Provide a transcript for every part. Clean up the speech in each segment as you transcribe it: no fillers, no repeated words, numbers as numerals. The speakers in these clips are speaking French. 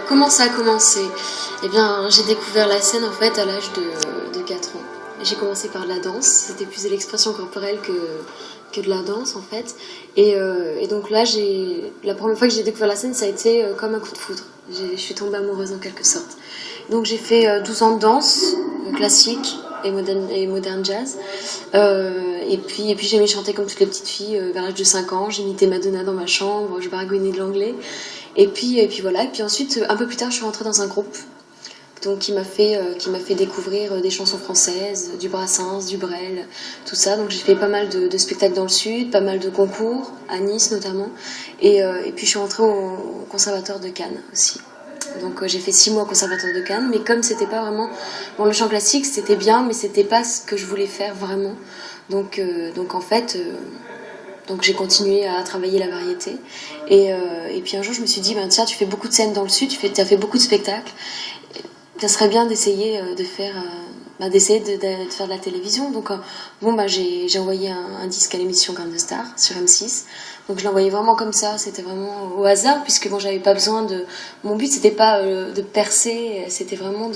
Comment ça a commencé? Eh bien, j'ai découvert la scène en fait à l'âge de 4 ans. J'ai commencé par de la danse, c'était plus de l'expression corporelle que de la danse en fait. Et donc là, la première fois que j'ai découvert la scène, ça a été comme un coup de foudre. Je suis tombée amoureuse en quelque sorte. Donc j'ai fait 12 ans de danse classique et moderne jazz. Et puis j'aimais chanter comme toutes les petites filles vers l'âge de 5 ans. J'imitais Madonna dans ma chambre, je baragouinais de l'anglais. Et puis voilà. Et puis ensuite, un peu plus tard, je suis rentrée dans un groupe donc qui m'a fait découvrir des chansons françaises, du Brassens, du Brel, tout ça. Donc j'ai fait pas mal de spectacles dans le sud, pas mal de concours, à Nice notamment. Et puis je suis rentrée au Conservatoire de Cannes aussi. Donc j'ai fait 6 mois au Conservatoire de Cannes, mais comme c'était pas vraiment... Bon, le chant classique c'était bien, mais c'était pas ce que je voulais faire vraiment. Donc en fait... Donc j'ai continué à travailler la variété. Et puis un jour je me suis dit, ben, tiens, tu fais beaucoup de scènes dans le sud, tu as fait beaucoup de spectacles. Ça serait bien d'essayer d'essayer de faire de la télévision. Donc j'ai envoyé un disque à l'émission Grain de Star sur M6. Donc je l'ai envoyé vraiment comme ça, c'était vraiment au hasard, puisque bon, j'avais pas besoin de... Mon but c'était pas de percer, c'était vraiment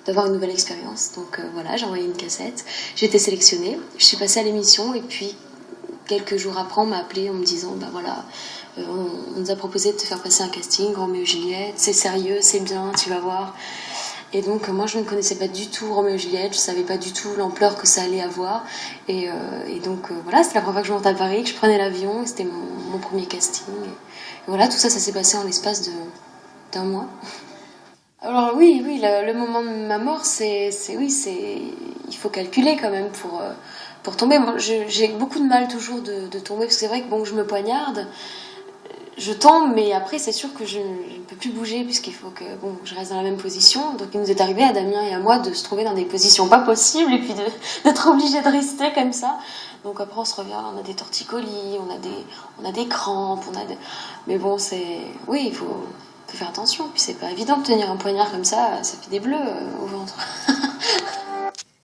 d'avoir une nouvelle expérience. Donc voilà, j'ai envoyé une cassette, j'ai été sélectionnée, je suis passée à l'émission, et puis quelques jours après on m'a appelée en me disant bah voilà, on nous a proposé de te faire passer un casting, Roméo et Juliette, c'est sérieux, c'est bien, tu vas voir. Et donc moi je ne connaissais pas du tout Roméo et Juliette, je savais pas du tout l'ampleur que ça allait avoir. Et donc voilà, c'était la première fois que je montais à Paris, que je prenais l'avion, et c'était mon premier casting. Et voilà, tout ça, ça s'est passé en l'espace d'un mois. Alors oui, le moment de ma mort, il faut calculer quand même pour tomber. Moi, j'ai beaucoup de mal toujours de tomber, parce que c'est vrai que bon, je me poignarde, je tombe, mais après c'est sûr que je ne peux plus bouger, puisqu'il faut que bon, je reste dans la même position. Donc il nous est arrivé à Damien et à moi de se trouver dans des positions pas possibles, et puis d'être obligés de rester comme ça. Donc après on se revient, on a des torticolis, on a des crampes, mais bon, oui, il faut faire attention. Puis c'est pas évident de tenir un poignard comme ça fait des bleus au ventre.